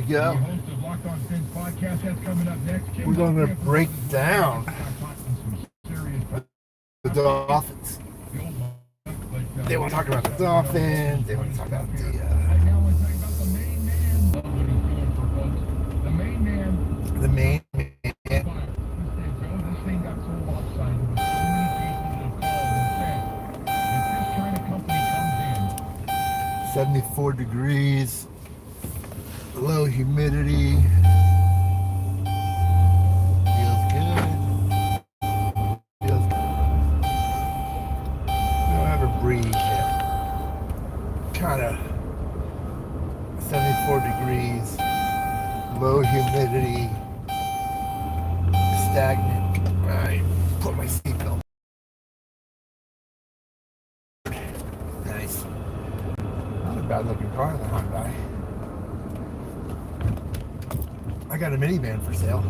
go. We're going to break down the Dolphins. They want to talk about the Dolphins. They want to talk about the main man. 74 degrees, low humidity. Feels good. Feels good. We don't have a breeze yet. Kind of 74 degrees, low humidity, stagnant. I put my seatbelt. Nice. Not a bad looking car, the Hyundai. I got a minivan for sale.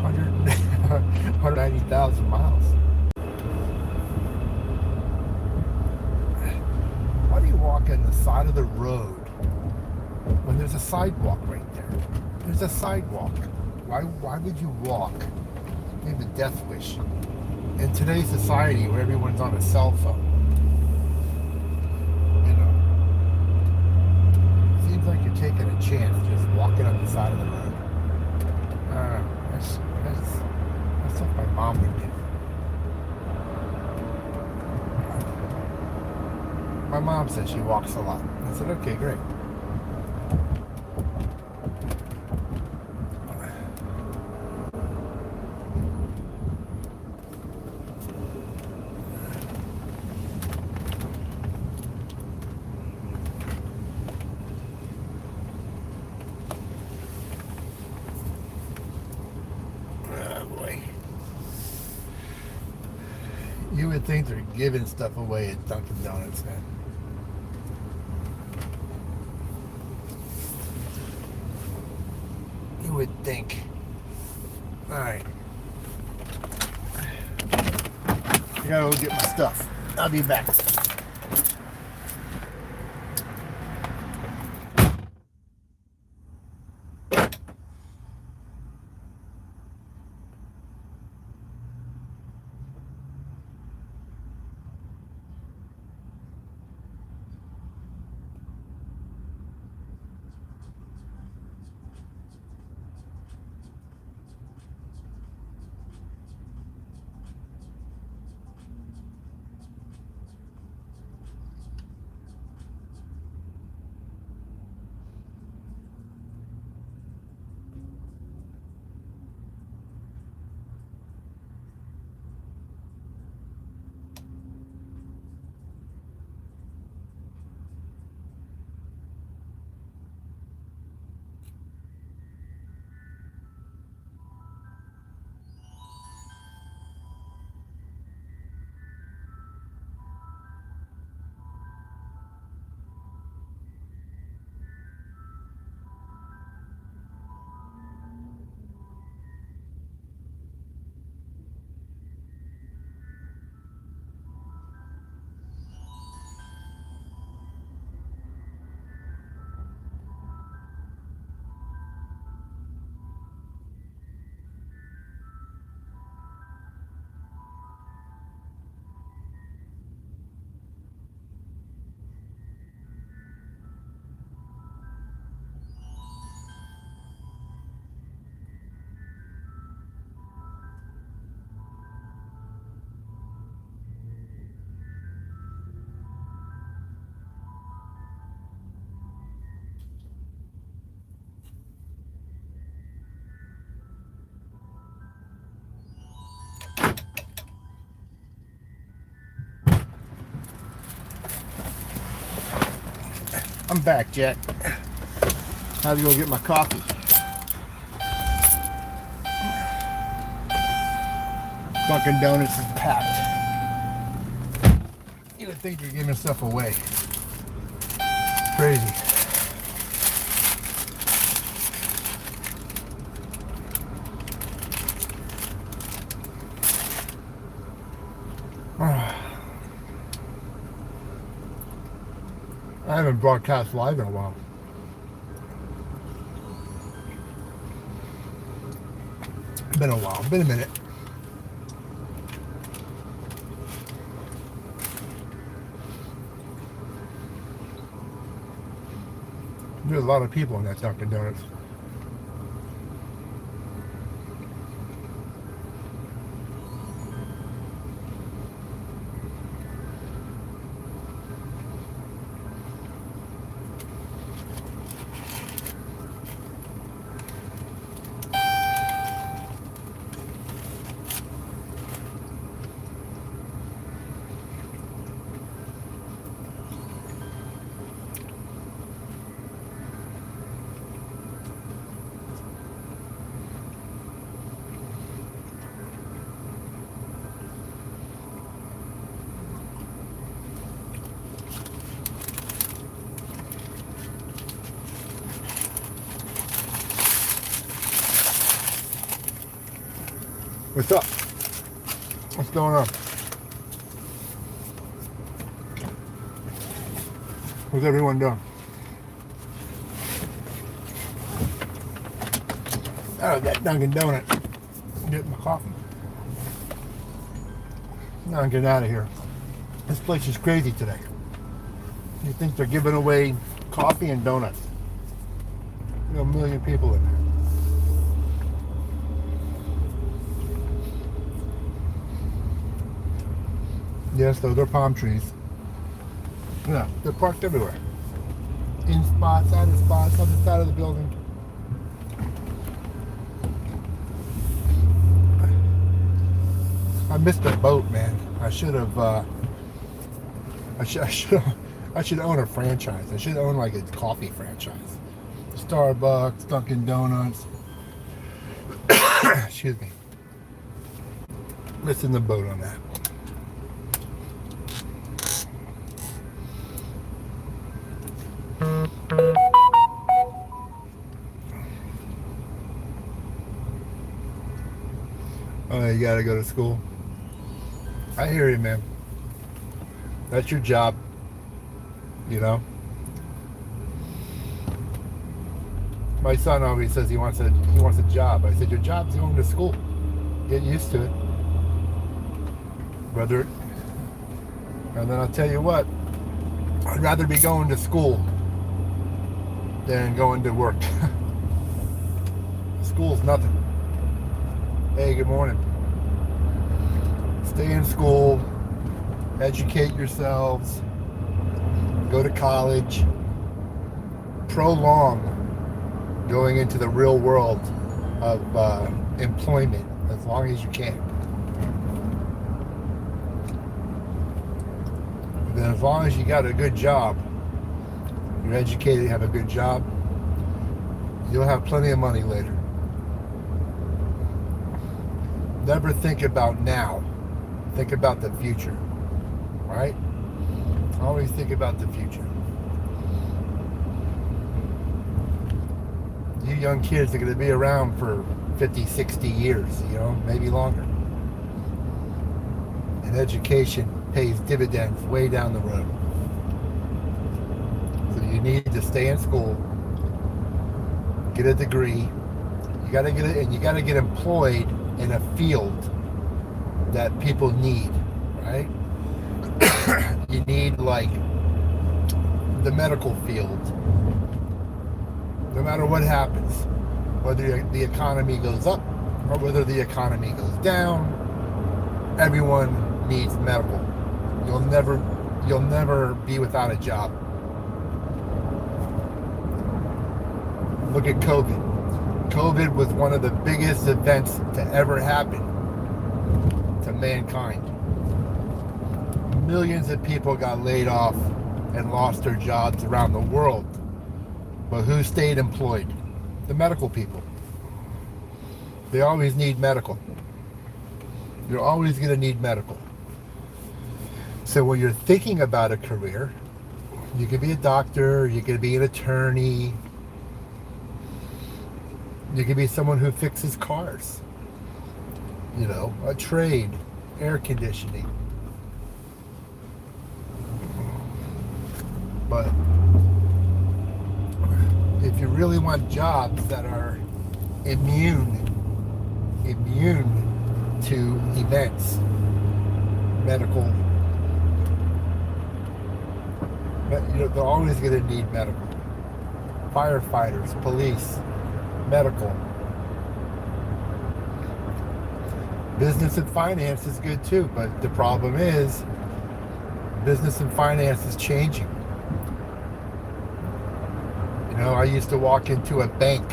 190,000 miles. Why do you walk on the side of the road when there's a sidewalk right there? There's a sidewalk. Why would you walk? Maybe a death wish. In today's society where everyone's on a cell phone, you know, seems like you're taking a chance just walking on the side of the road. That's what my mom would do. My mom said she walks a lot. I said, okay, great. You would think they're giving stuff away at Dunkin' Donuts, man. You would think. Alright. I gotta go get my stuff. I'll be back. I'm back, Jack. Had to go get my coffee. Dunkin' Donuts is packed. You would think you're giving stuff away. Crazy. I haven't broadcast live in a while. Been a while. Been a minute. There's a lot of people in that Dunkin' Donuts. What's up? What's going on? What's everyone doing? Oh, that Dunkin' Donut. Get my coffee. Now I'm getting out of here. This place is crazy today. You think they're giving away coffee and donuts? You know, a million people in there. Yes, those are palm trees. Yeah, they're parked everywhere. In spots, out of spots, on the side of the building. I missed the boat, man. I should have. I should own a franchise. I should own like a coffee franchise. Starbucks, Dunkin' Donuts. Excuse me. Missing the boat on that. Oh, you gotta go to school. I hear you, man. That's your job, you know. My son always says he wants a job. I said, your job's going to school. Get used to it, brother. And then I'll tell you what, I'd rather be going to school than going to work. School's nothing. Hey, good morning. Stay in school, educate yourselves, go to college, prolong going into the real world of employment as long as you can. And then as long as you got a good job, you're educated, have a good job, you'll have plenty of money later. Never think about now. Think about the future, right? Always think about the future. You young kids are going to be around for 50, 60 years, you know, maybe longer. And education pays dividends way down the road. So you need to stay in school, get a degree. You got to get it, and you got to get employed in a field that people need, right? You need like the medical field. No matter what happens, whether the economy goes up or whether the economy goes down, everyone needs medical. You'll never be without a job. Look at COVID. COVID was one of the biggest events to ever happen to mankind. Millions of people got laid off and lost their jobs around the world. But who stayed employed? The medical people. They always need medical. You're always going to need medical. So when you're thinking about a career, you could be a doctor, you could be an attorney, you could be someone who fixes cars. You know, a trade, air conditioning. But if you really want jobs that are immune immune to events, medical. They're always going to need medical. Firefighters, police, medical. Business and finance is good too, but the problem is business and finance is changing. I used to walk into a bank.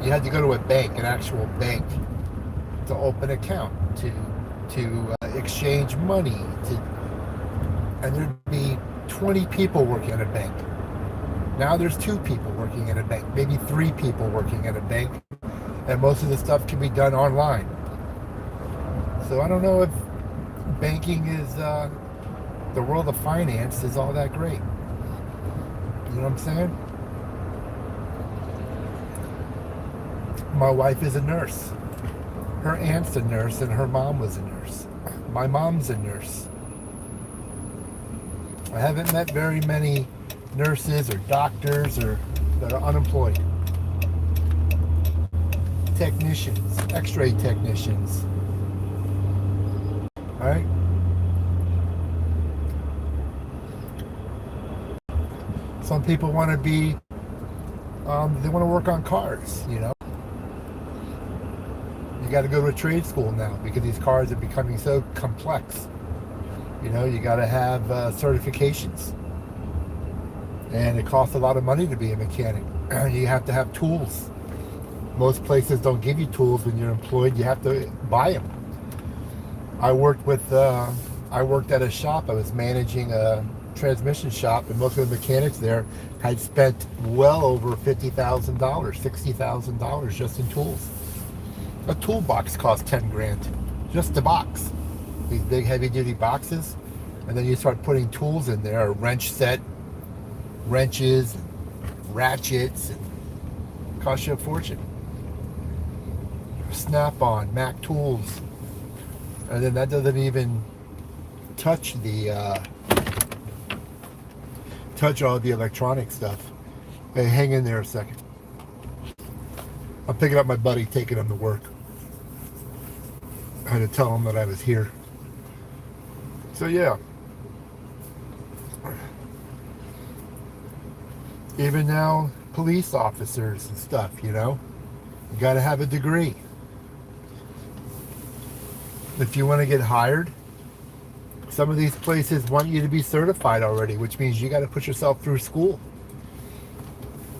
You had to go to a bank, an actual bank, to open an account, to exchange money, and there'd be 20 people working at a bank. Now there's 2 people working at a bank, maybe 3 people working at a bank, and most of the stuff can be done online. So I don't know if banking is, the world of finance is all that great. You know what I'm saying? My wife is a nurse. Her aunt's a nurse and her mom was a nurse. My mom's a nurse. I haven't met very many nurses or doctors that are unemployed. Technicians, x-ray technicians. All right? Some people want to be, they want to work on cars, You got to go to a trade school now because these cars are becoming so complex. You got to have certifications. And it costs a lot of money to be a mechanic. You have to have tools. Most places don't give you tools when you're employed. You have to buy them. I worked at a shop. I was managing a transmission shop, and most of the mechanics there had spent well over $50,000, $60,000 just in tools. A toolbox cost 10 grand, just a box. These big heavy duty boxes, and then you start putting tools in there, a wrench set, wrenches, and ratchets, and it costs you a fortune. Snap-on, Mac tools, and then that doesn't even touch all the electronic stuff. Hey, hang in there a second. I'm picking up my buddy, taking him to work. I had to tell him that I was here. So yeah. Even now, police officers and stuff, you got to have a degree. If you want to get hired, some of these places want you to be certified already, which means you got to put yourself through school.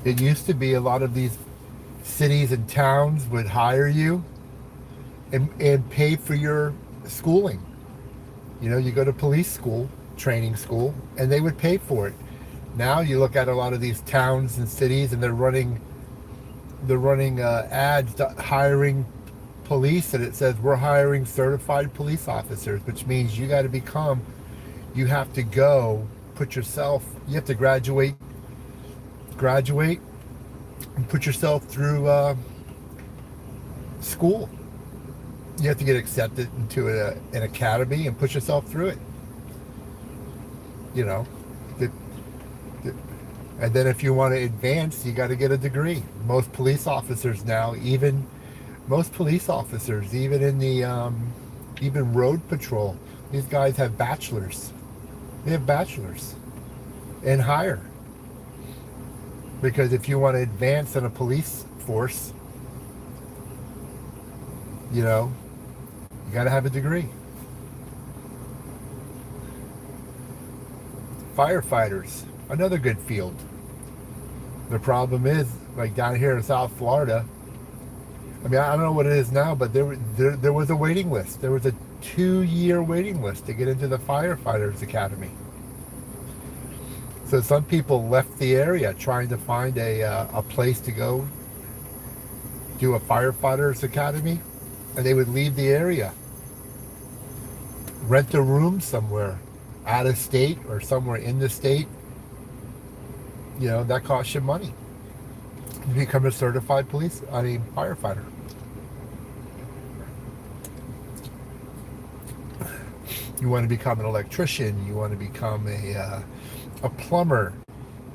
It used to be a lot of these cities and towns would hire you and pay for your schooling. You go to police school, training school, and they would pay for it. Now you look at a lot of these towns and cities, and they're running ads hiring police, and it says we're hiring certified police officers, which means you have to go you have to graduate and put yourself through school. You have to get accepted into an academy and put yourself through it. And then if you want to advance, you got to get a degree. Most police officers now, even in the even road patrol, these guys have bachelors. They have bachelors and higher. Because if you want to advance in a police force, you got to have a degree. Firefighters, another good field. The problem is, like down here in South Florida, I don't know what it is now, but there was a waiting list. There was a 2-year waiting list to get into the firefighters academy. So some people left the area trying to find a place to go do a firefighters academy, and they would leave the area, rent a room somewhere out of state or somewhere in the state. That costs you money. You become a certified firefighter. You want to become an electrician. You want to become a plumber.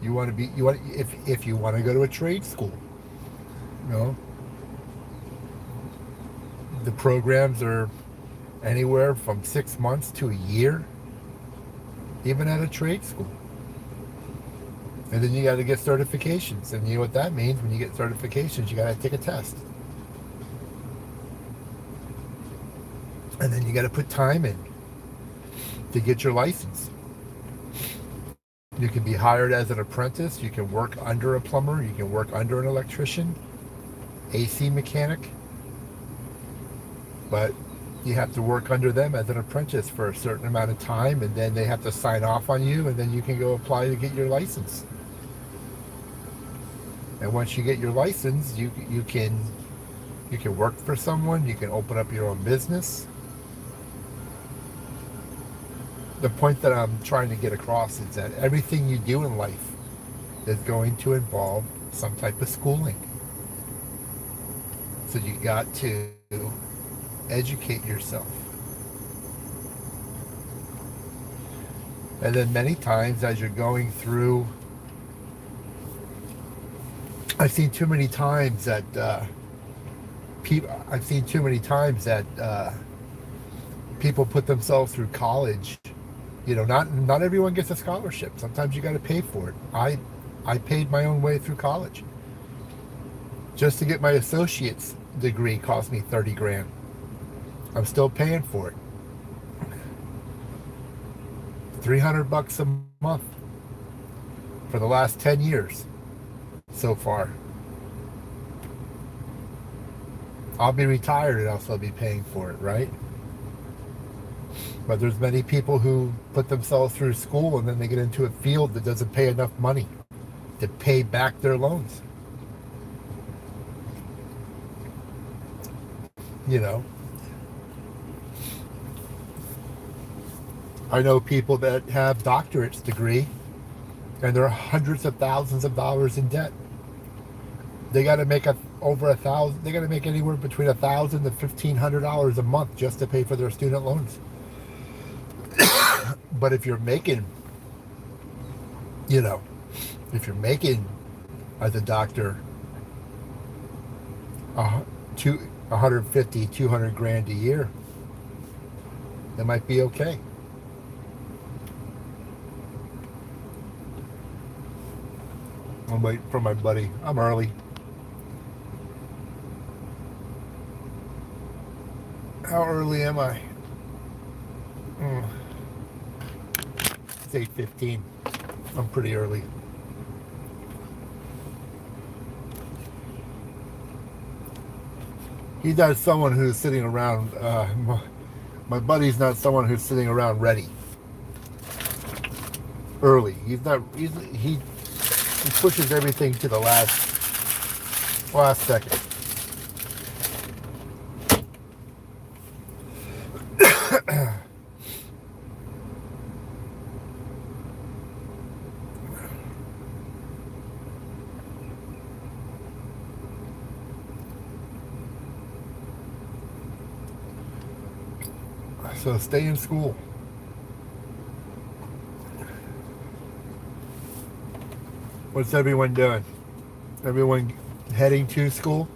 If you want to go to a trade school, The programs are anywhere from 6 months to a year, even at a trade school. And then you got to get certifications. And you know what that means? When you get certifications, you got to take a test. And then you got to put time in to get your license. You can be hired as an apprentice. You can work under a plumber. You can work under an electrician, AC mechanic. But you have to work under them as an apprentice for a certain amount of time, and then they have to sign off on you, and then you can go apply to get your license. And once you get your license, you can work for someone. You can open up your own business. The point that I'm trying to get across is that everything you do in life is going to involve some type of schooling. So you got to educate yourself. And then many times as you're going through, I've seen too many times that people put themselves through college. You know, not everyone gets a scholarship. Sometimes you got to pay for it. I paid my own way through college. Just to get my associate's degree cost me 30 grand. I'm still paying for it. $300 a month for the last 10 years so far. I'll be retired and I'll still be paying for it, right? But there's many people who put themselves through school and then they get into a field that doesn't pay enough money to pay back their loans. You know, I know people that have doctorates degree and they're hundreds of thousands of dollars in debt. They got to make over $1,000. They got to make anywhere between $1,000 to $1,500 a month just to pay for their student loans. But if you're making, if you're making as a doctor 150, 200 grand a year, that might be okay. I'm waiting for my buddy. I'm early. How early am I? It's 8:15. I'm pretty early. He's not someone who's sitting around. My buddy's not someone who's sitting around ready. Early. He's not. He pushes everything to the last second. So stay in school. What's everyone doing? Everyone heading to school?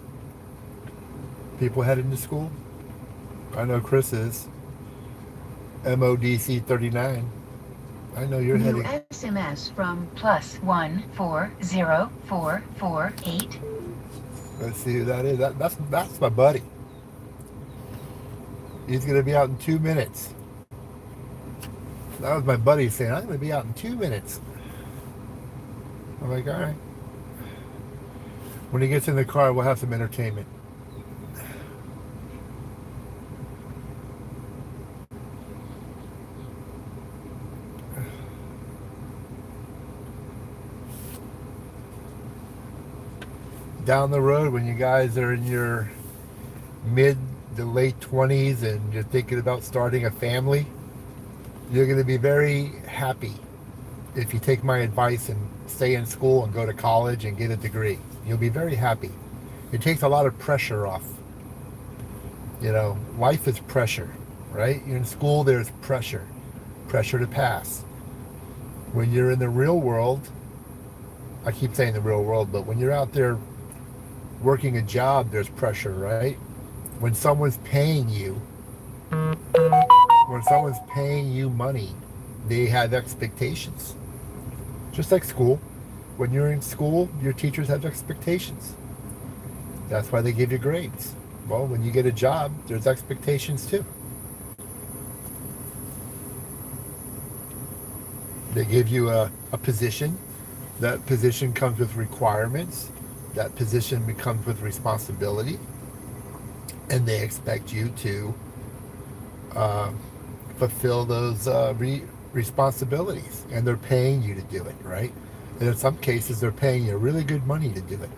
People heading to school? I know Chris is. MODC 39. I know you're New heading. SMS from +1404448. Let's see who that is. That's my buddy. He's going to be out in 2 minutes. That was my buddy saying, I'm going to be out in 2 minutes. I'm like, all right. When he gets in the car, we'll have some entertainment. Down the road, when you guys are in your mid to late 20s and you're thinking about starting a family, you're going to be very happy if you take my advice and stay in school and go to college and get a degree. You'll be very happy. It takes a lot of pressure off. Life is pressure, right? You're in school, there's pressure to pass. When you're in the real world, I keep saying the real world, but when you're out there working a job, there's pressure, right? when someone's paying you money, they have expectations. Just like school. When you're in school, your teachers have expectations. That's why they give you grades. Well, when you get a job, there's expectations too. They give you a position. That position comes with requirements. That position comes with responsibility. And they expect you to fulfill those responsibilities. And they're paying you to do it, right? And in some cases, they're paying you really good money to do it.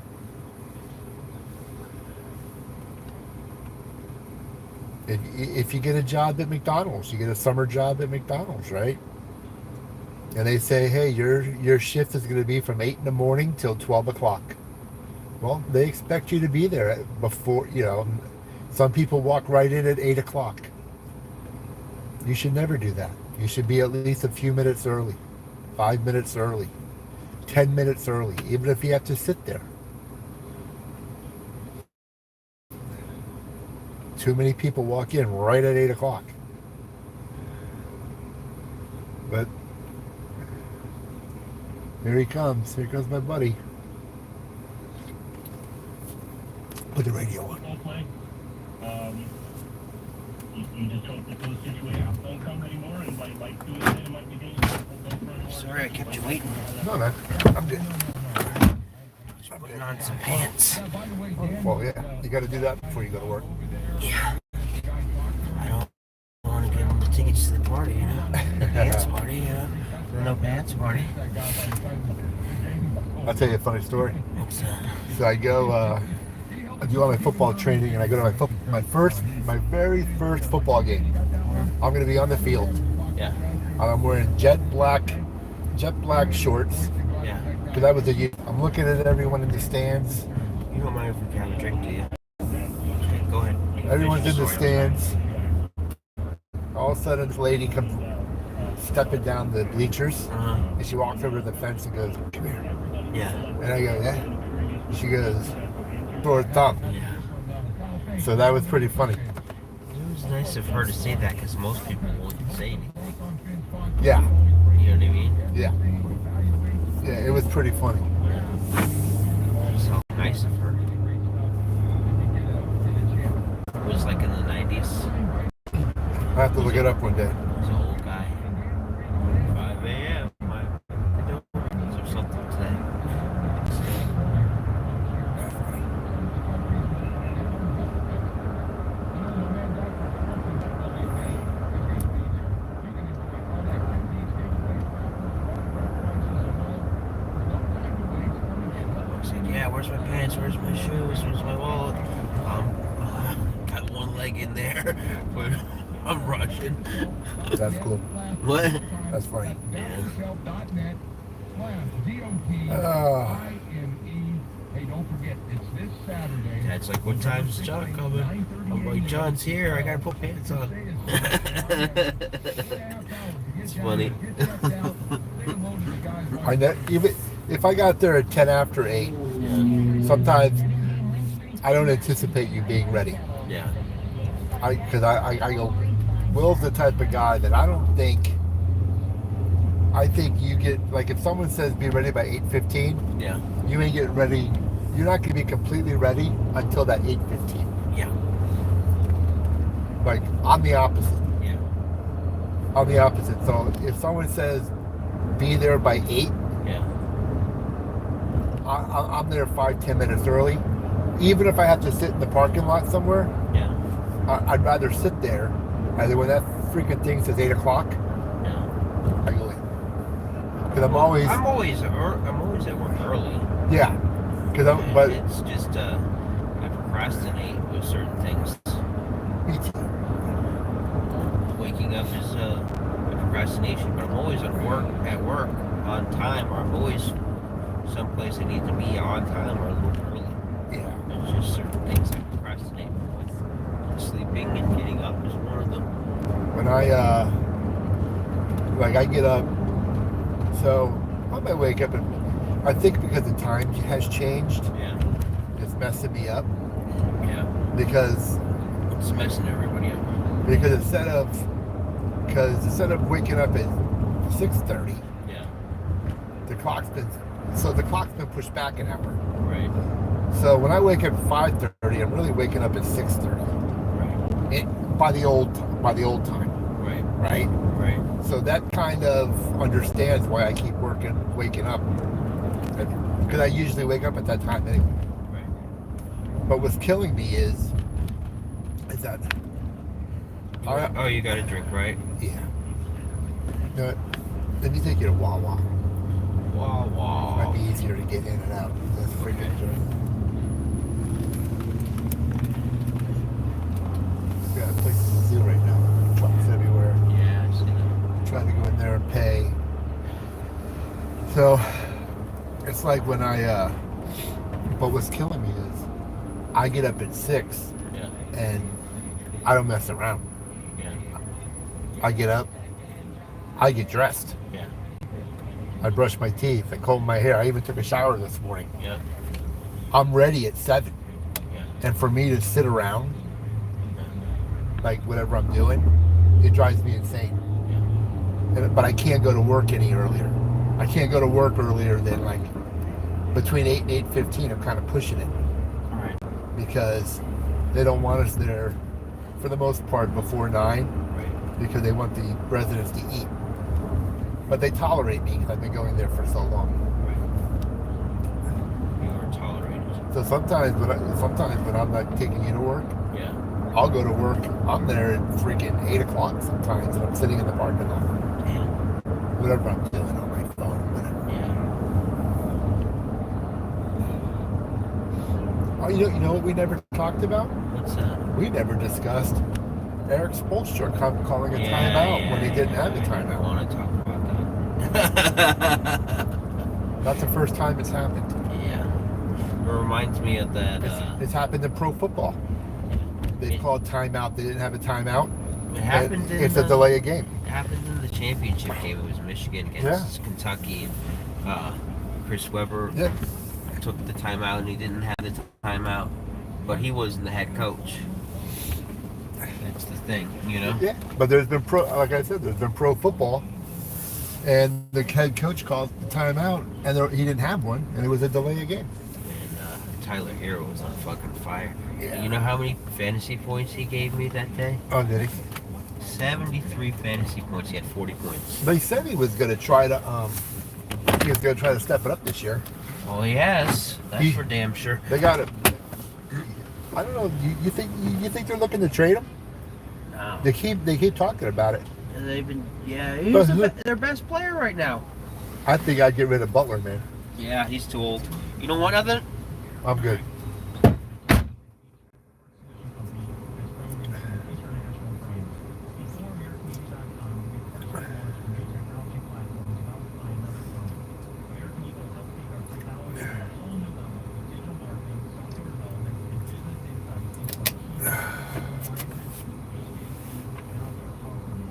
If you get a job at McDonald's, you get a summer job at McDonald's, right? And they say, hey, your shift is going to be from 8 in the morning till 12 o'clock. Well, they expect you to be there before, some people walk right in at 8 o'clock. You should never do that. You should be at least a few minutes early, 5 minutes early, 10 minutes early, even if you have to sit there. Too many people walk in right at 8 o'clock. But here he comes. Here comes my buddy. Put the radio on. You just hope that those situations don't come anymore, and like doing it might be doing. Sorry, I kept you waiting. No, man. I'm good. Just putting on some pants. Well, yeah. You got to do that before you go to work. Yeah. I don't want to give them the tickets to the party, The pants party, The no pants party. I'll tell you a funny story. What's that? So I go, I do all my football training, and I go to my very first football game. I'm going to be on the field. Yeah. And I'm wearing jet black shorts. Yeah. Because that was the year. I'm looking at everyone in the stands. You don't mind if we have a drink, do you? Okay, go ahead. Everyone's in the stands. All of a sudden, this lady comes stepping down the bleachers, and she walks over to the fence and goes, "Come here." Yeah. And I go, "Yeah." She goes, "Throw her thumb." Yeah. So that was pretty funny. It was nice of her to say that because most people wouldn't say anything. Yeah. You know what I mean? Yeah. Yeah, it was pretty funny. So nice of her. It was like in the 90s. I have to look it up one day. It was an old guy. 5 a.m. Or something today. Yeah, where's my pants? Where's my shoes? Where's my wallet? Got one leg in there, but I'm rushing. That's cool. What? That's funny. Dad's like, what time's John coming? I'm like, John's here. I gotta put pants on. It's funny. I know, even if I got there at 10 after 8, sometimes I don't anticipate you being ready. Yeah. Because I go, Will's the type of guy that I think you get, like if someone says be ready by 8:15, Yeah. you ain't getting ready, you're not going to be completely ready until that 8:15. Yeah. Like, I'm the opposite. Yeah. I'm the opposite. So if someone says be there by 8, Yeah. I'm there 5-10 minutes early. Even if I have to sit in the parking lot somewhere, Yeah. I'd rather sit there. Either when that freaking thing says 8 o'clock, Yeah. I go in. Because I'm always at work early. yeah. Because but It's just I procrastinate with certain things. me too. Waking up is a procrastination, but I'm always at work on time, or I'm always someplace I need to be on time or a little early. Yeah. There's just certain things I procrastinate with. Sleeping and getting up is one of them. When I get up, so I might wake up and I think because the time has changed, Yeah. it's messing me up. Yeah. Because It's messing everybody up. because instead of waking up at 6:30, Yeah. the clock's been pushed back an hour. Right. So when I wake up at 5:30, I'm really waking up at 6:30. Right. By the old time, Right. right? Right. So that kind of understands why I keep waking up, because I usually wake up at that time anyway. Right. But what's killing me is that Oh, you got a drink, right? yeah. You know what? Let me take you to Wawa. Wow, wow. Might be easier to get in and out. That's freaking joint. Yeah, places to do right now. Trucks everywhere. Yeah, I see that. Trying to go in there and pay. So it's like when but what's killing me is I get up at 6 Yeah. and I don't mess around. Yeah. I get up, I get dressed, Yeah. I brush my teeth, I comb my hair. I even took a shower this morning. Yeah. I'm ready at 7. Yeah. And for me to sit around, like whatever I'm doing, it drives me insane. But I can't go to work any earlier. I can't go to work earlier than like between 8 and 8:15. I'm kind of pushing it All right. because they don't want us there for the most part before 9 Right. because they want the residents to eat. But they tolerate me because I've been going there for so long. Right. You are tolerated. So sometimes when I'm not taking you to work, Yeah. I'll go to work. I'm there at freaking 8 o'clock sometimes, and I'm sitting in the parking lot. Damn. Whatever I'm doing on my phone, whatever. Yeah. Oh, you know what we never talked about? What's that? We never discussed Eric Spoelstra calling a timeout when he didn't have a I timeout. want to talk about that. That's the first time it's happened. Yeah. It reminds me of that. It's happened in pro football. They called timeout. They didn't have a timeout. It happened in It's a the- delay of game. It happened in the championship game. It was Michigan against Kentucky. Chris Webber Yeah. took the timeout, and he didn't have the timeout, but he wasn't the head coach. That's the thing, you know. Yeah. But there's been like I said, there's been pro football, and the head coach called the timeout, and he didn't have one, and it was a delay of game. And Tyler Hero was on fucking fire. Yeah. You know how many fantasy points he gave me that day? Oh, did he? 73 fantasy points. He had 40 points. They said he was going to try to step it up this year. Oh, yes. That's He- for damn sure. They got it. I don't know. You think they're looking to trade him? No. They keep talking about it. They've been, yeah, But he's who- their best player right now. I think I'd get rid of Butler, man. Yeah, he's too old. You know what, other? I'm good.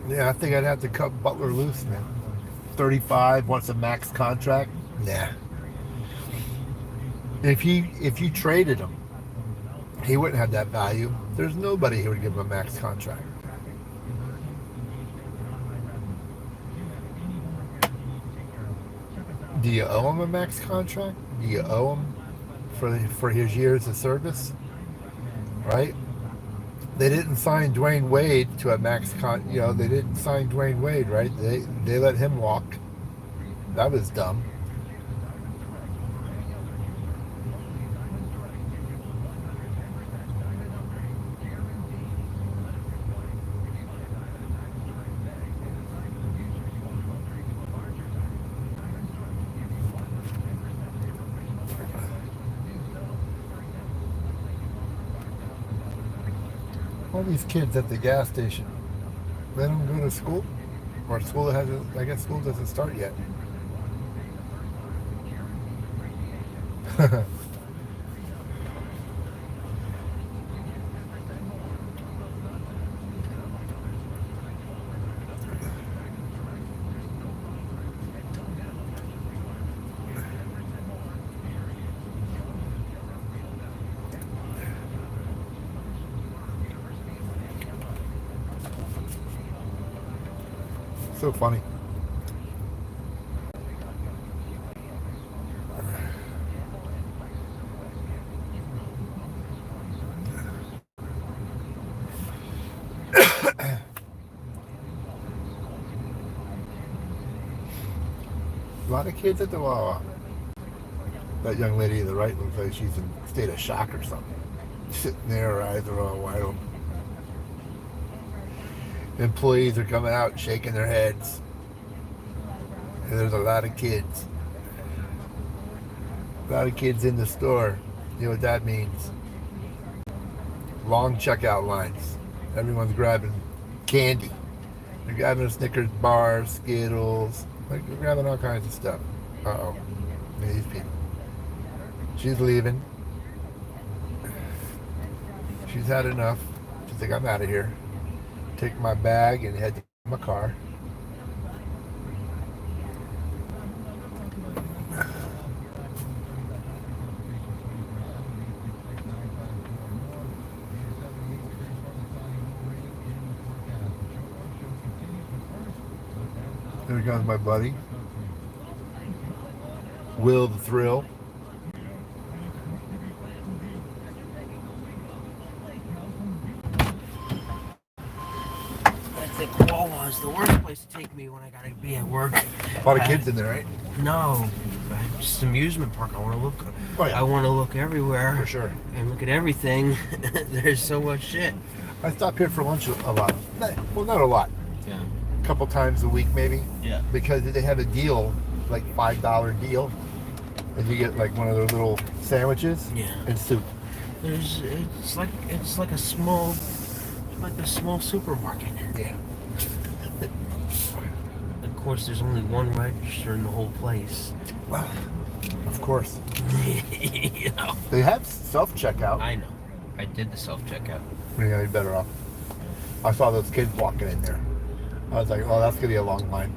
Yeah, I think I'd have to cut Butler loose, man. 35, wants a max contract. Nah. If you traded him, he wouldn't have that value. There's nobody who would give him a max contract. Do you owe him a max contract? Do you owe him for his years of service? Right? They didn't sign Dwayne Wade to a max they didn't sign Dwayne Wade, right? They let him walk. That was dumb. All these kids at the gas station, they don't go to school, or school hasn't. I guess school doesn't start yet. So funny. A lot of kids at the Wawa. That young lady to the right looks like she's in a state of shock or something. Sitting there, her eyes are all wide open. Employees are coming out shaking their heads. And there's a lot of kids. A lot of kids in the store. You know what that means? Long checkout lines. Everyone's grabbing candy. They're grabbing a Snickers bar, Skittles. Like, they're grabbing all kinds of stuff. Uh-oh. Look at these people. She's leaving. She's had enough. She's like, I'm out of here. Take my bag and head to my car. There comes my buddy, Will the Thrill. I think Wawa is the worst place to take me when I gotta be at work. A lot of kids in there, right? No, just amusement park. I want to look. Oh, yeah. I want to look everywhere. For sure. And look at everything. There's so much shit. I stop here for lunch a lot. Well, not a lot. Yeah. A couple times a week, maybe. Yeah. Because they have a deal, like $5 deal, and you get like one of their little sandwiches Yeah. and soup. It's like a small supermarket. Yeah. Of course, there's only one register in the whole place. Well, of course. You know. They have self-checkout. I know. I did the self-checkout. Yeah, you're better off. I saw those kids walking in there. I was like, oh, that's going to be a long line.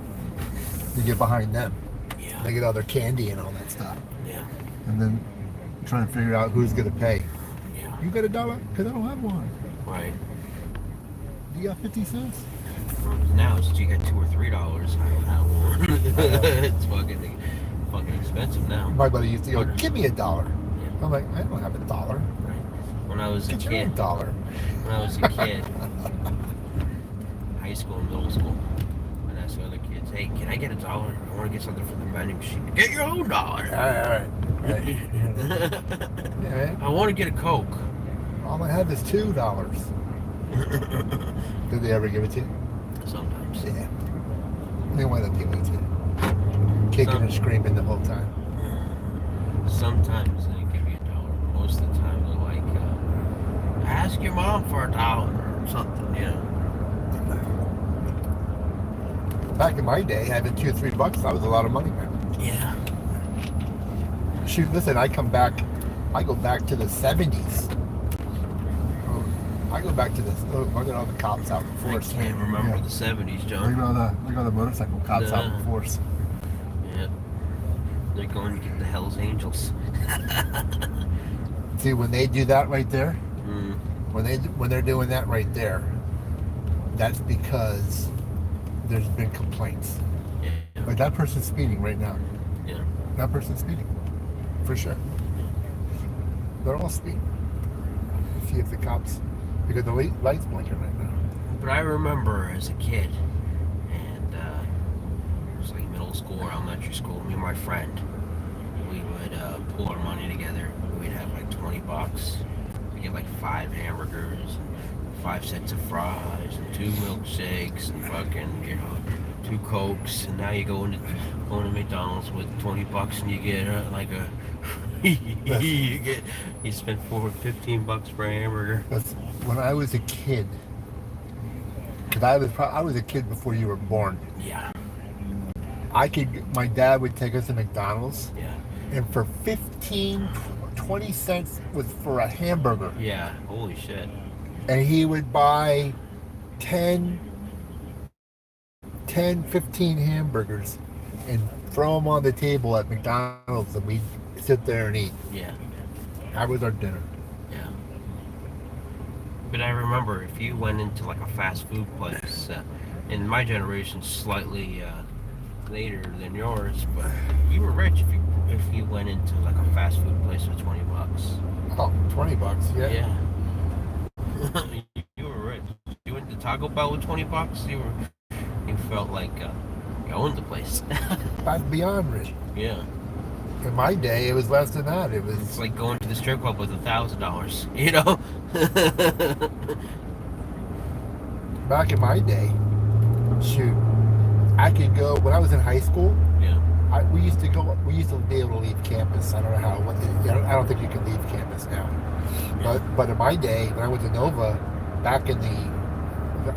You get behind them. Yeah. They get all their candy and all that stuff. Yeah. And then trying to figure out who's going to pay. Yeah. You got $1? Because I don't have one. Right. You got 50 cents? Now it's you got $2 or $3. I don't have one. It's fucking expensive now. My buddy used to go, give me $1. Yeah. I'm like, I don't have $1. Right. When I was a Get your own kid, dollar. when I was a kid, high school and middle school, and I saw other kids, hey, can I get $1? I want to get something from the vending machine. Get your own dollar. All right. Yeah, man. I want to get a Coke. All I have is $2. Did they ever give it to you? Sometimes. Yeah. They wind up giving it to you. Kicking and screaming the whole time. Sometimes they give you $1. Most of the time they're like, ask your mom for $1 or something, you know. Back in my day, having $2 or $3, that was a lot of money, man. Yeah. Shoot, listen, I go back to the 70s. I go back to this. Look at all the cops out in I force. can't remember Yeah. the 70s, Look John. at all the motorcycle cops out in Yeah. force. Yeah. They're going to get the Hells Angels. See, when they do that right there, Mm. when they're doing that right there, that's because there's been complaints. Yeah. Like that person's speeding right now. Yeah. That person's speeding, for sure. They're all speeding. See if the cops, because the light's blinking right now. But I remember as a kid, and it was like middle school or elementary school, me and my friend, we would pull our money together. We'd have like $20. We'd get like 5 hamburgers, and 5 sets of fries, and 2 milkshakes, and fucking, 2 Cokes. And now you go into McDonald's with $20 and you get like a you spend $15 for a hamburger. That's when I was a kid. Because I was a kid before you were born. Yeah. My dad would take us to McDonald's, Yeah. and for 20 cents was for a hamburger. Yeah. Holy shit. And he would buy 10, 15 hamburgers and throw them on the table at McDonald's, and we'd sit there and eat. Yeah. That was our dinner. Yeah. But I remember if you went into like a fast food place And my generation's slightly later than yours, but you were rich if you went into like a fast food place for $20. Oh, $20, yeah. Yeah. You were rich. You went to Taco Bell with $20. You felt like you owned the place. That's beyond rich. Yeah. In my day, it was less than that. It It's was like going to the strip club with $1,000. You know. back in my day. Shoot, I could go when I was in high school. Yeah. We used to be able to leave campus. I don't know how. I don't think you can leave campus now. But in my day, when I went to Nova, back in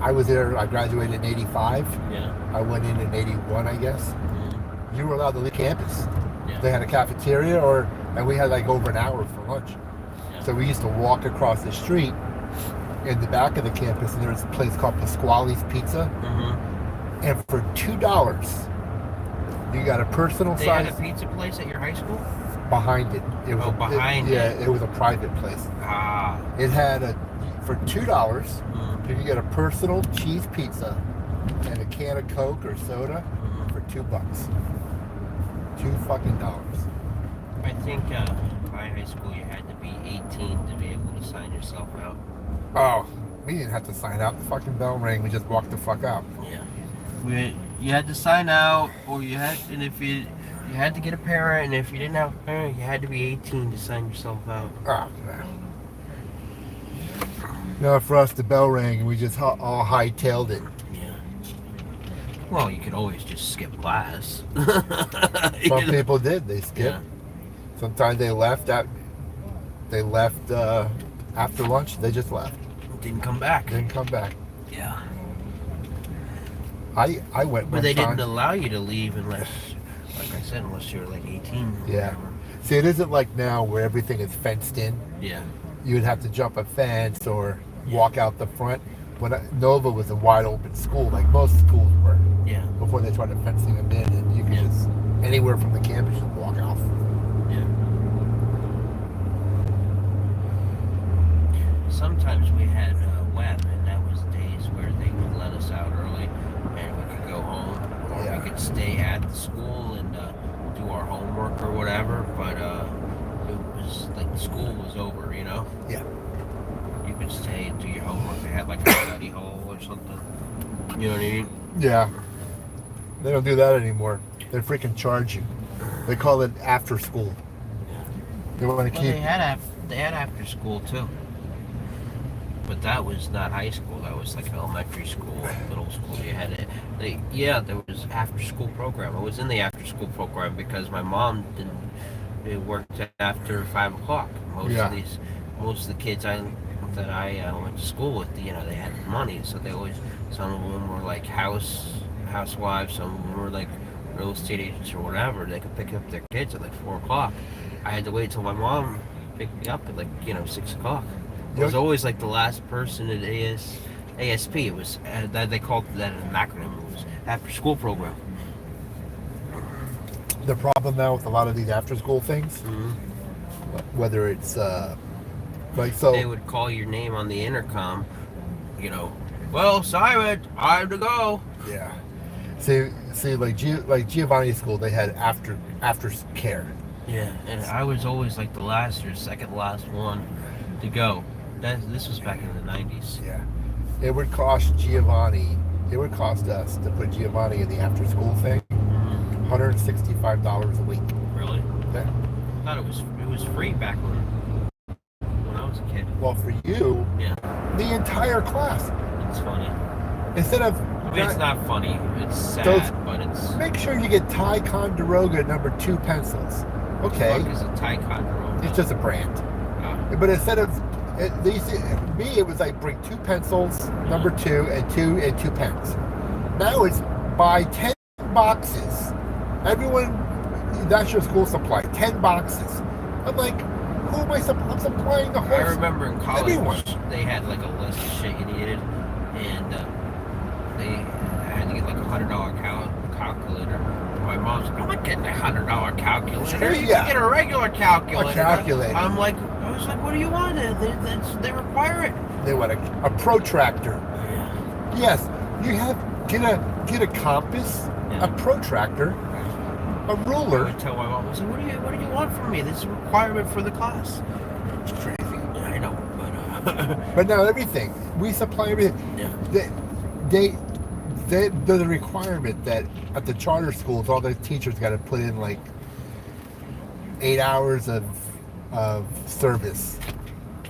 I was there. I graduated in '85. Yeah. I went in 81, I guess. Mm-hmm. You were allowed to leave campus. Yeah. They had a cafeteria, and we had like over an hour for lunch. Yeah. So we used to walk across the street in the back of the campus, and there was a place called Pasquale's Pizza. Mm-hmm. And for $2, you got a personal They size had a pizza place at your high school? behind it. It was Behind Yeah, it. it was a private place. Ah. It had for $2, Mm-hmm. you could get a personal cheese pizza and a can of Coke or soda for $2. $2 fucking dollars. I think my high school you had to be 18 to be able to sign yourself out. Oh, we didn't have to sign out. The fucking bell rang. We just walked the fuck out. Yeah. You had to sign out, or if you had to get a parent, and if you didn't have a parent, you had to be 18 to sign yourself out. Oh, man. No, for us, the bell rang and we just all hightailed it. Yeah. Well, you could always just skip class. Some people did. They skipped. Yeah. Sometimes they left after lunch. They just left. Didn't come back. Didn't come back. Yeah. I went But one they time. didn't allow you to leave unless, like I said, unless you were like 18. or Yeah. whatever. See, it isn't like now where everything is fenced in. Yeah. You would have to jump a fence or walk out the front. When Nova was a wide open school, like most schools were, Yeah. before they started fencing them in, and you could Yeah. just anywhere from the campus just walk off. Yeah. Sometimes we had web, and that was days where they would let us out early, and we could go home, or Yeah. we could stay at the school and do our homework or whatever. But it was like the school was over, you know. Yeah. You could stay and do your homework. They had like a study hall or something. You know what I mean? Yeah. They don't do that anymore. They freaking charge you. They call it after school. They want to Well, keep. they had after school too. But that was not high school. That was like elementary school, middle school. You had it. There was after school program. I was in the after school program because my mom didn't. It worked after 5 o'clock. Most of the kids that I went to school with, they had money, so some of them were like housewives, some of them were like real estate agents or whatever. They could pick up their kids at like 4 o'clock. I had to wait till my mom picked me up at like 6 o'clock. I was always like the last person at ASP. It was that they called that an acronym. It was after school program. The problem now with a lot of these after school things, whether it's They would call your name on the intercom. Well, Simon, time to go. Yeah. See, like Giovanni's school, they had after care. Yeah, and I was always like the last or second last one to go. This was back in the 90s. Yeah. It would cost us to put Giovanni in the after school thing, $165 a week. Really? Yeah. I thought it was free back when I was a kid. Well, for you, Yeah, the entire class, it's funny. instead of I mean, it's not funny. It's sad, Those- but it's. make sure you get Ticonderoga #2 pencils. Okay, Fuck is a Ticonderoga? it's just a brand. But instead of it was like bring 2 pencils, #2, and two pens. Now it's buy 10 boxes. Everyone, that's your school supply. 10 boxes. I'm like, who am I? I'm supplying the whole. I remember in college everyone. they had like a list of shit you needed, and they had to get like $100 calculator. My mom's like, I'm not getting a $100 calculator. You Yeah. can get a regular calculator. A calculator. I was like, what do you want? They require it. They want a protractor. Yeah. Yes, you have Get a compass, Yeah. a protractor, a I ruler. would tell my mom, I said, what do you want from me? This is a requirement for the class. It's crazy. I know, but But now everything we supply everything. yeah. There's a requirement that at the charter schools, all the teachers got to put in like 8 hours of service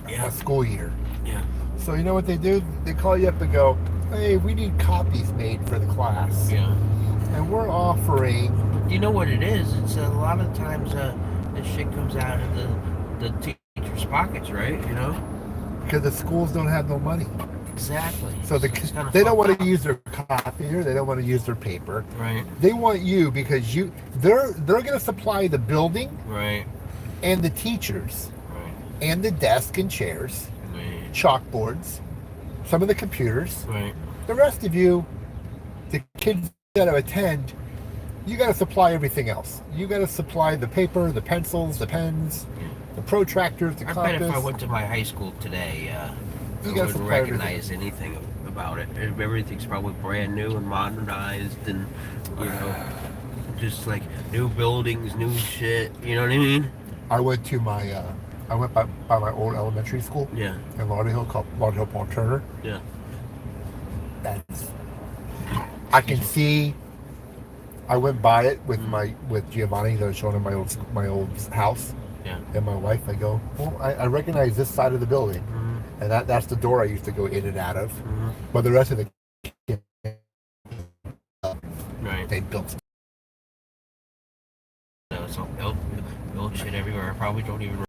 Yeah. a school year. Yeah. So you know what they do? They call you up and go, "Hey, we need copies made for the class, Yeah. and we're offering." You know what it is? It's a lot of times this shit comes out of the teachers' pockets, right? You know? Because the schools don't have no money, Exactly. so it's kinda they don't fucked want up. to use their copier. They don't want to use their paper. Right. They want you because they're going to supply the building Right. and the teachers Right. and the desk and chairs, Right. chalkboards, some of the computers. Right. The rest of you, the kids that attend, you got to supply everything else. You got to supply the paper, the pencils, the pens, the protractors, the I compass. bet if I went to my high school today, I You gotta wouldn't supply recognize anything about it. Everything's probably brand new and modernized, and you know, just like new buildings, new shit. You know what I mean? I went to my, I went by my old elementary school Yeah. in Lauderhill called Lauderhill Paul Turner. Yeah. That's, I can see. I went by it with with Giovanni. I was showing him my old house Yeah. and my wife. I go, well, I recognize this side of the building, Mm-hmm. and that's the door I used to go in and out of. Mm-hmm. But the rest of the Right. they built. It's all built shit everywhere. I probably don't even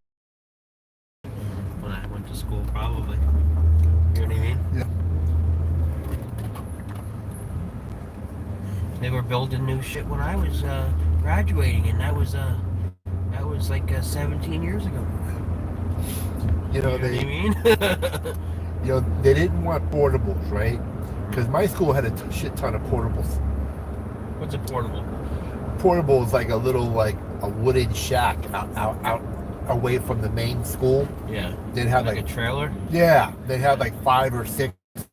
when I went to school, probably. You know what I mean? Yeah. They were building new shit when I was graduating, and that was like 17 years ago. You know You know what I they mean? they didn't want portables, right? Because my school had a shit ton of portables. What's a portable? Portable is like a little like a wooden shack out away from the main school. Yeah. They'd have like like a trailer. yeah, they had like 5 or 6 of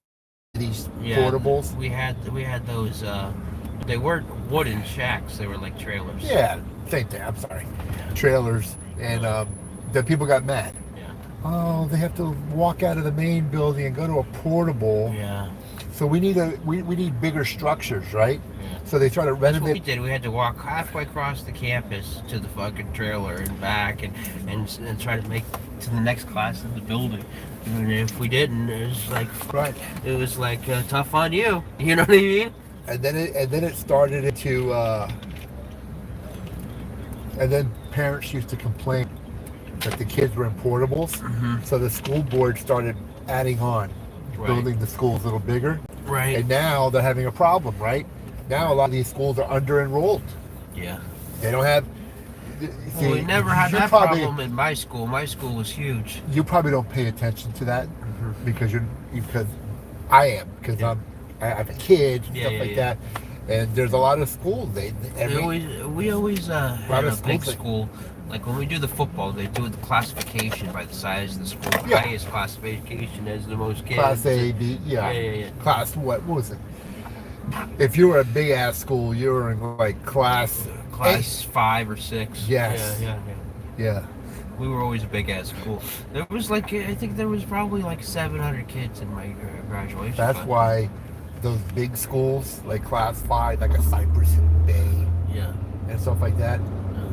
these Yeah. portables. We had those. They weren't wooden shacks. They were like trailers. Yeah, same thing. I'm sorry, trailers, and then people got mad. Yeah. Oh, they have to walk out of the main building and go to a portable. Yeah. So we need bigger structures, right? Yeah. So they try to That's what we renovate. did. We had to walk halfway across the campus to the fucking trailer and back, and try to make to the next class in the building. And if we didn't, it was like Right. It was like tough on you. You know what I mean? And then it started into and then parents used to complain that the kids were in portables. Mm-hmm. So the school board started adding on, Right. building the schools a little bigger. Right. And now they're having a problem, right? Now a lot of these schools are under enrolled. Yeah. They don't have. Well, we never had you're that probably- problem in my school. My school was huge. You probably don't pay attention to that because I am because I have a kid and Yeah, stuff yeah, like yeah. that, and there's a lot of schools. We always had of a big schools that- school. Like when we do the football, they do the classification by the size of the school. The Yeah. highest classification has the most kids. Class A, B, yeah. Yeah. Class what was it? If you were a big ass school, you were in like class Class 5 or 6. Yes. Yeah. Yeah. We were always a big ass school. There was like, I think there was probably like 700 kids in my graduation. That's class. why those big schools like class 5, like a Cypress Bay Yeah. and stuff like that.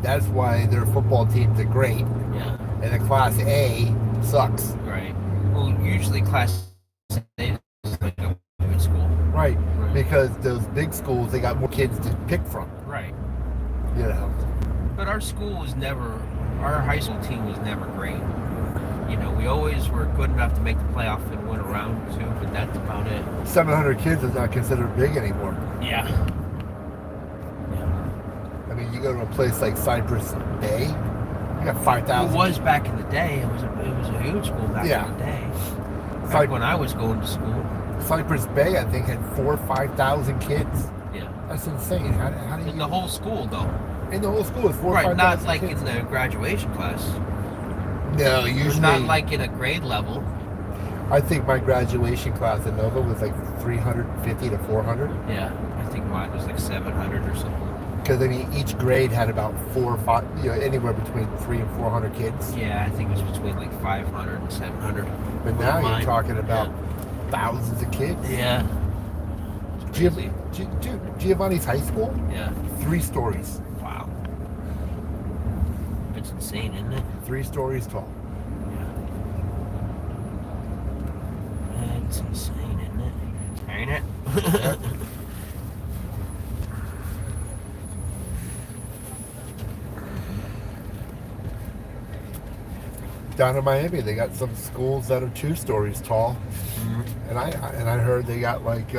That's why their football teams are great, Yeah. and the class A sucks. Right. Well, usually class A is like a good school. Right. Right. Because those big schools, they got more kids to pick from. Right. You know. But our high school team was never great. You know, we always were good enough to make the playoff and win a round or two, but that's about it. 700 kids is not considered big anymore. Yeah. I mean, you go to a place like Cypress Bay, you got It 5,000. was back in the day. It was a huge school back Yeah. in the day. Back Cypress, when I was going to school. Cypress Bay, I think, had 4,000 or 5,000 kids. Yeah. That's insane. How do you? In the whole school, though. In the whole school, it's 4,000 or Right, 5,000 not like kids. in the graduation class. No, It was usually not like in a grade level. I think my graduation class at Nova was like 350 to 400. Yeah, I think mine was like 700 or something. Because I mean, each grade had about 4 or 5, anywhere between 300 and 400 kids. Yeah, I think it was between like 500 and 700. But now you're Mine. talking about thousands of kids. Yeah. It's crazy. Giovanni's high school, Yeah. 3 stories. Wow. It's insane, isn't it? 3 stories tall. Yeah. It's insane, isn't it? Ain't it? Down in Miami, they got some schools that are 2 stories tall, Mhm. and I heard they got like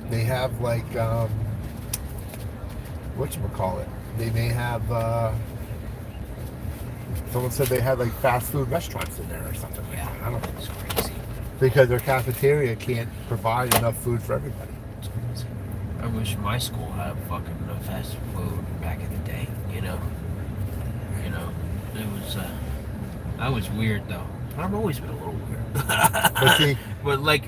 they have like whatchamacallit? They may have someone said they had like fast food restaurants in there or something. Yeah. I don't know, It's crazy. because their cafeteria can't provide enough food for everybody. It's crazy. I wish my school had fucking fast food back in the day, you know? It was, I was weird though. I've always been a little weird. But see, But like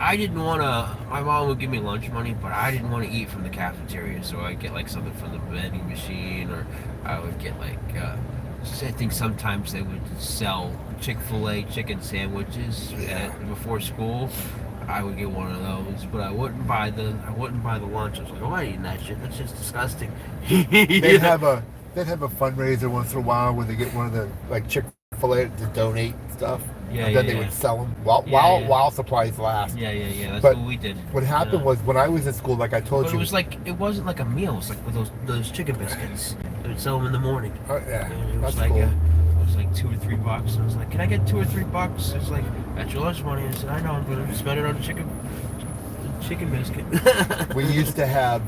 I didn't want to. My mom would give me lunch money, but I didn't want to eat from the cafeteria, so I'd get like something from the vending machine, or I would get like. I think sometimes they would sell Chick-fil-A chicken sandwiches before school. I would get one of those, but I wouldn't buy the lunch. I was like, oh, I ain't eating that shit. That's just disgusting. they'd have a fundraiser once in a while where they get one of the like Chick-fil-A to donate stuff. Yeah, and then yeah, they yeah. would sell them while Yeah. while supplies last. Yeah. That's But what we did. What happened was when I was in school, like I told But you, it was like it wasn't like a meal. It was like with those chicken biscuits. They would sell them in the morning. yeah, And it that's was like cool. it was like $2 or $3. I was like, can I get $2 or $3? It's like, that's your lunch money. I said, I know, I'm gonna spend it on chicken biscuit. We used to have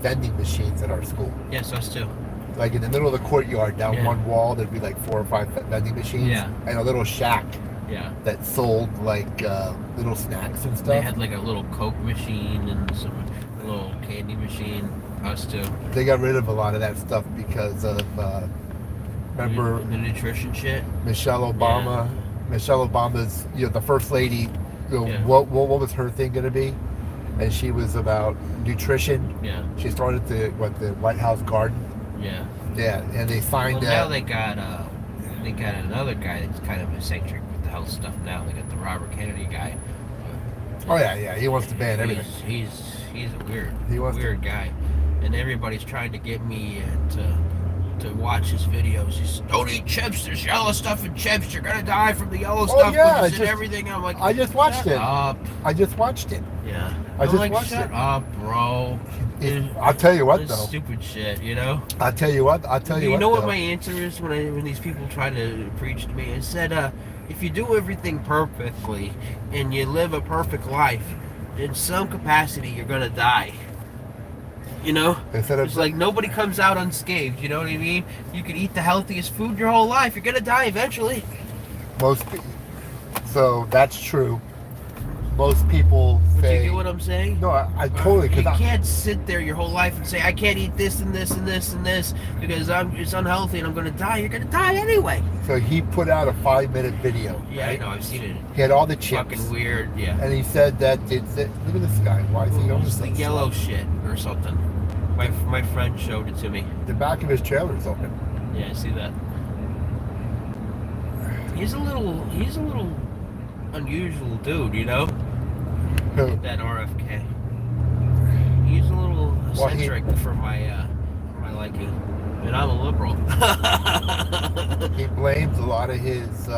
vending machines at our school. Yes, us too. Like in the middle of the courtyard, down Yeah. one wall, there'd be like 4 or 5 vending machines, Yeah. and a little shack Yeah. that sold like little snacks and stuff. They had like a little Coke machine and some little candy machine. Us too. They got rid of a lot of that stuff because of remember The nutrition shit. Michelle Obama. Michelle Obama's, the first lady. Yeah. What was her thing going to be? And she was about nutrition. Yeah. She started the White House Garden. Yeah. Yeah, and they signed Well, now that. they got another guy that's kind of eccentric with the health stuff now. They got the Robert Kennedy guy. Oh yeah, he wants to ban everything. He's a weird He guy, and everybody's trying to get me to watch his videos. He's don't eat chips. There's yellow stuff in chips. You're gonna die from the yellow stuff yeah, which is in just- everything. I'm like, I just watched shut it. up. I just watched it. Yeah, I I'm just like, watched shut it. up, bro. I'll tell you what It's though. stupid shit, you know. I'll tell you what. You know what though. my answer is when these people try to preach to me? I said, if you do everything perfectly and you live a perfect life, in some capacity you're gonna die. You know? Instead of It's like nobody comes out unscathed, you know what I mean? You could eat the healthiest food your whole life, you're gonna die eventually. so that's true. Most people Do say. you get what I'm saying? No, I totally. You Because can't sit there your whole life and say, I can't eat this and this and this and this because it's unhealthy and I'm gonna die. You're gonna die anyway. so he put out a 5-minute video. Yeah, right? I know, I've seen it. He had all the chips, Fucking weird, yeah. and he said that look at this guy. Why is he It on was the this yellow shit or something. My friend showed it to me. The back of his trailer is open. Yeah, I see that. He's a little unusual dude, you know? That RFK. He's a little Well, he- eccentric for my liking. And I'm a liberal. He blames a lot of his.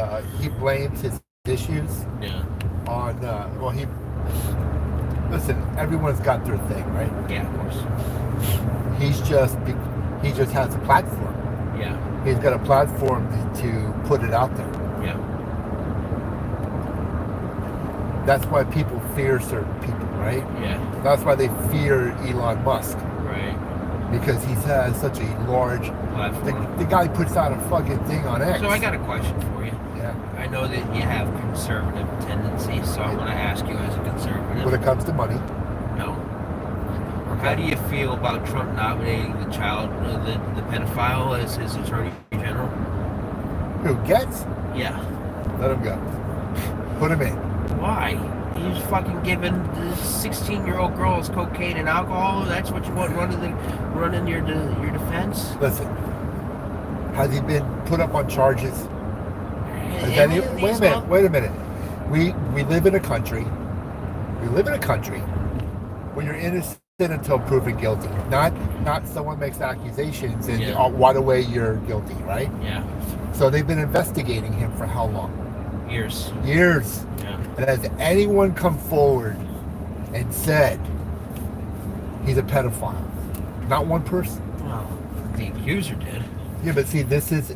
He blames his issues Yeah. on. Listen, everyone's got their thing, right? Yeah, of course. He just has a platform. Yeah. He's got a platform to put it out there. Yeah. That's why people fear certain people, right? Yeah. That's why they fear Elon Musk, Right. because he has such a large. Platform. The guy puts out a fucking thing on X. So I got a question for you. Yeah. I know that you have conservative tendencies, so I'm going to ask you as a conservative. When it comes to money, No. How do you feel about Trump nominating the the pedophile as his attorney general? who gets? Yeah. Let him go. Put him in. Why? He's fucking giving the 16-year-old girls cocaine and alcohol. That's what you want running your defense? Listen, has he been put up on charges? Wait a minute. We live in a country. We live in a country where you're innocent until proven guilty. Not someone makes accusations and right away you're guilty, right? Yeah. So they've been investigating him for how long? Years. Yeah. And has anyone come forward and said he's a pedophile? Not one person. Well, the accuser did. Yeah, but see, this is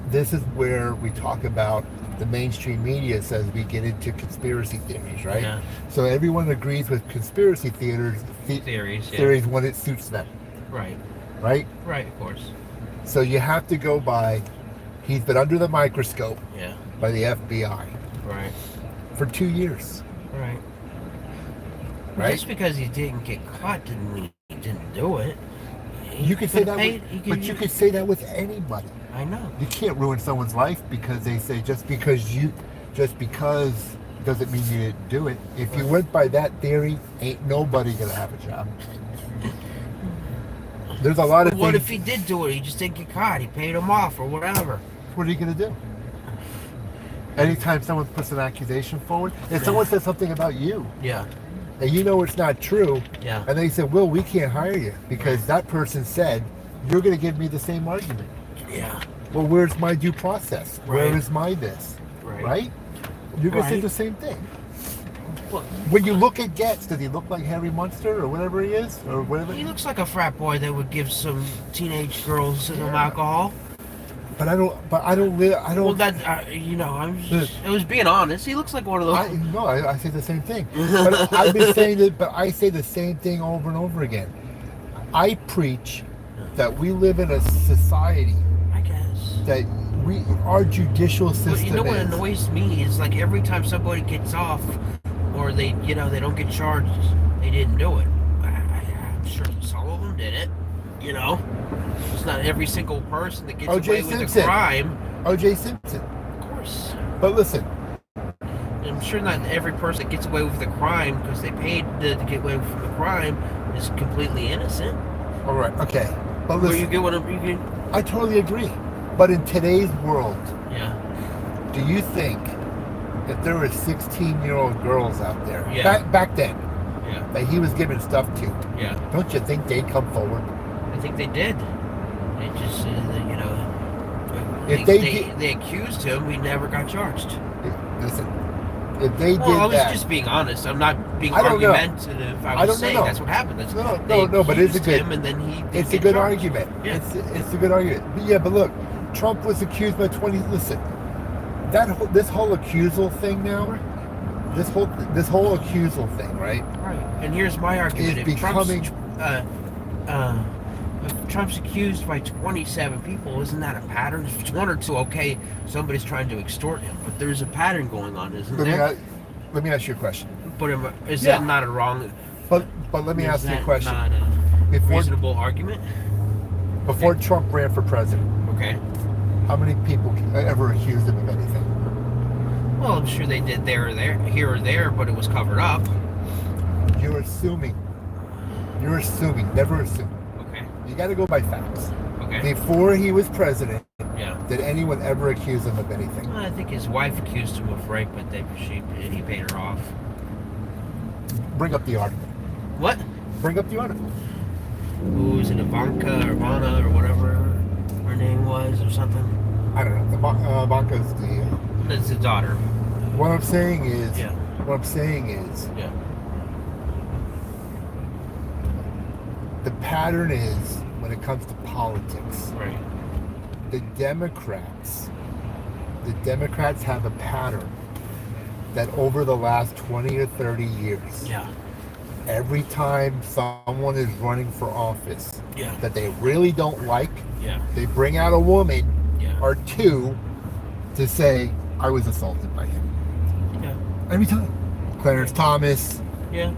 where we talk about the mainstream media says we get into conspiracy theories, right? Yeah. So everyone agrees with conspiracy theories when it suits them. Right. Right? Right, of course. So you have to go by, he's been under the microscope by the FBI Right. for 2 years. Right. Right? Just because he didn't get caught didn't mean he didn't do it. You could say that, you could say that with anybody. I know. You can't ruin someone's life because they say just because doesn't mean you didn't do it. If you went by that theory, ain't nobody gonna have a job. There's a lot of What things. if he did do it? He just didn't get caught. He paid him off or whatever. What are you gonna do? Anytime someone puts an accusation forward, if someone says something about you, Yeah. and you know it's not true, Yeah. and they say, "Well, we can't hire you because that person said," you're gonna give me the same argument. Yeah. Well, where's my due process? Right. Where is my this? Right. You're gonna say Right. the same thing. Well, When you look at Getz, does he look like Harry Munster or whatever he is, or whatever? he looks like a frat boy that would give some teenage girls some alcohol. But I don't. Well, that I was being honest. He looks like one of those. I say the same thing. But I've been saying it. But I say the same thing over and over again. I preach that we live in a society I guess. that our judicial system But you know what is. annoys me is like every time somebody gets off, or they don't get charged, they didn't do it. I'm sure some of them did it. You know, it's not every single person that gets away with a crime. O.J. Simpson. Of course. But listen, I'm sure not every person that gets away with a crime because they paid to get away from the crime is completely innocent. all right, okay. But Or listen, you get what I'm. You get, I totally agree. But in today's world, yeah. do you think if there were 16-year-old girls out there back then Yeah. that he was giving stuff to, Yeah. don't you think they'd come forward? I think they did. They just, If they accused him. We never got charged. Listen, if they Well, I did was that, just being honest. I'm not being I don't know. argumentative. I I was don't saying know. that's what happened. That's, No, they but it's a accused good. him, and then he. It's a get good charged. argument. Yeah. It's a good argument. But yeah, but look, Trump was accused by 20. Listen, this whole accusal thing now, this whole accusal thing, right? Right. And here's my argument: Is if becoming. if Trump's accused by 27 people, isn't that a pattern? If it's one or two, okay, somebody's trying to extort him, but there's a pattern going on, isn't there? Let me ask you a question. But is Yeah. that not a wrong? But let me ask you a question. Not a Before reasonable argument? Trump ran for president, Okay. how many people ever accused him of anything? Well, I'm sure they did here or there, but it was covered up. You're assuming. Never assume. Okay. You got to go by facts. Okay. Before he was president, Yeah. did anyone ever accuse him of anything? Well, I think his wife accused him of rape, but he paid her off. Bring up the article. What? Bring up the article. Who was it? Ivanka or Ivana or whatever her name was or something? I don't know. Ivanka's the. That's the daughter. What I'm saying is. Yeah. What I'm saying is. Yeah. The pattern is when it comes to politics. Right. The Democrats have a pattern that over the last 20 or 30 years, Yeah. every time someone is running for office Yeah. that they really don't like, Yeah. they bring out a woman Yeah. or two to say, I was assaulted by him. Yeah. Every time. Clarence Thomas, Yeah.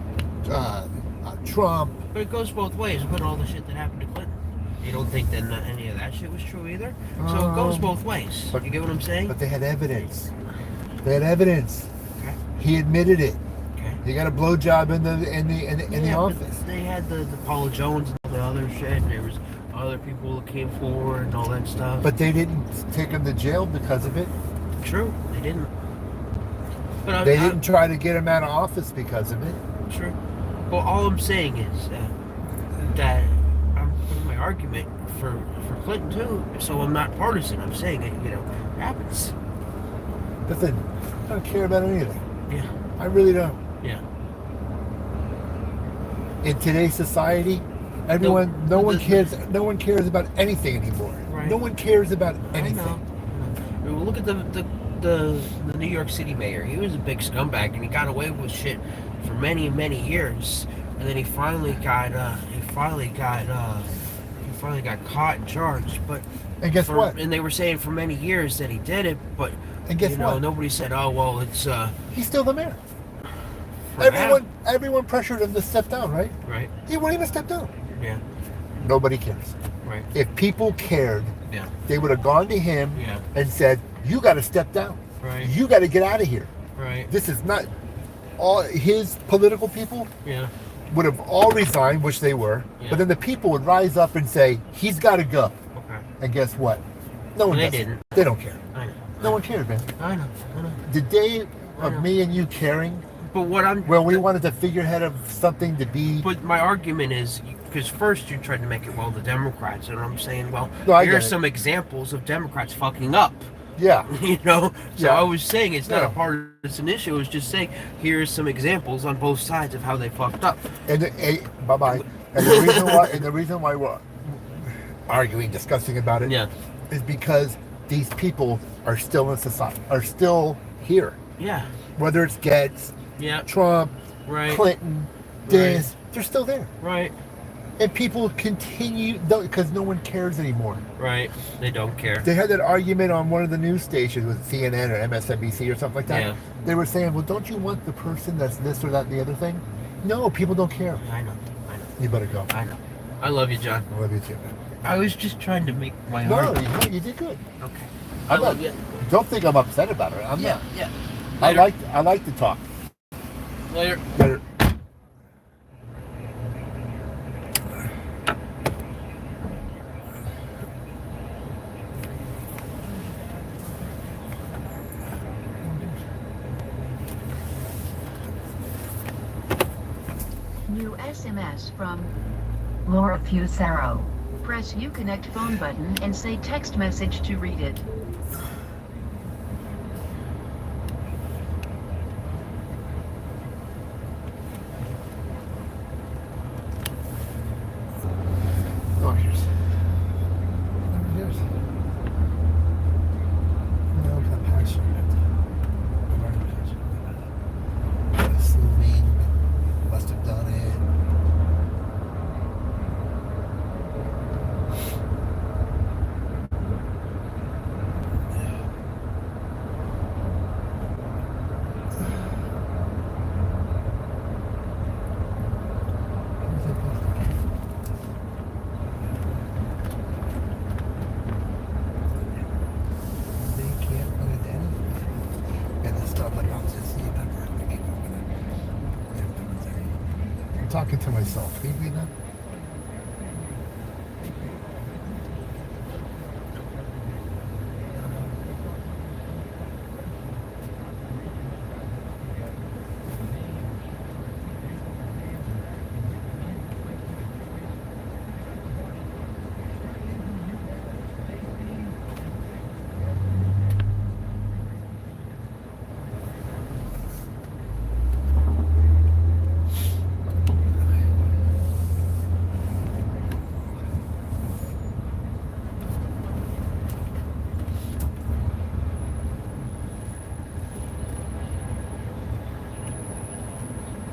Trump. But it goes both ways. Look at all the shit that happened to Clinton. You don't think that any of that shit was true either? So it goes both ways. But- You get what I'm saying? But they had evidence. They had evidence. Okay. He admitted it. Okay. He got a blowjob in the Yeah, but office. they had the Paula Jones and all the other shit, and there was other people that came forward and all that stuff. But they didn't take him to jail because of it. True, they didn't. But They didn't try to get him out of office because of it. True. Well, all I'm saying is that I'm putting my argument for Clinton too, so I'm not partisan. I'm saying it, happens. Listen, I don't care about anything. Yeah. I really don't. Yeah. In today's society, no one cares about anything anymore. Right. No one cares about anything. I know. Well, look at the New York City mayor. He was a big scumbag, and he got away with shit for many, many years. And then he finally got caught and charged. But And guess what? And they were saying for many years that he did it, but And guess what? nobody said, "Oh well, it's." He's still the mayor. for now. Everyone pressured him to step down, right? Right. He wouldn't even step down. Yeah. Nobody cares. Right. If people cared, Yeah. they would have gone to him Yeah. and said, "You got to step down. Right. You got to get out of here. Right. This is not." All his political people Yeah. would have all resigned, which they were. Yeah. But then the people would rise up and say, "He's got to go." Okay. And guess what? No one They does. didn't. They don't care. I know. No one cares, man. I know. The day I know. of me and you caring, But what I'm. where we wanted to figure out of something to be. But my argument is because first you tried to make it the Democrats, and I'm saying, well, No, I here get are it. some examples of Democrats fucking up. Yeah. So Yeah. I was saying it's not Yeah. a partisan issue. I was just saying here's some examples on both sides of how they fucked up. And bye bye. And the reason why we're arguing, discussing about it, Yeah. is because these people are still in society, are still here. Yeah. Whether it's Gates, Yeah. Trump, Right. Clinton, this, they're still there. Right. And people continue, because no one cares anymore. Right. They don't care. They had that argument on one of the news stations with CNN or MSNBC or something like that. Yeah. They were saying, well, don't you want the person that's this or that and the other thing? No, people don't care. I know. You better go. I know. I love you, John. I love you too, man. I was just trying to make my No, argument. you did good. Okay. I I'm not, love you. don't think I'm upset about it. I'm not. Yeah. I Later. like to talk. Later. Better. New SMS from Laura Fusaro. Press Uconnect phone button and say text message to read it. Oh, here's. No, I'm passionate. I'm very passionate. I'm assuming must have done it. They can't put it in. And the stuff like I'll just see that I'm talking to myself. Can you read that?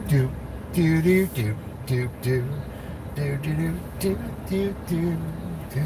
Do do do do do do do do do do do do do.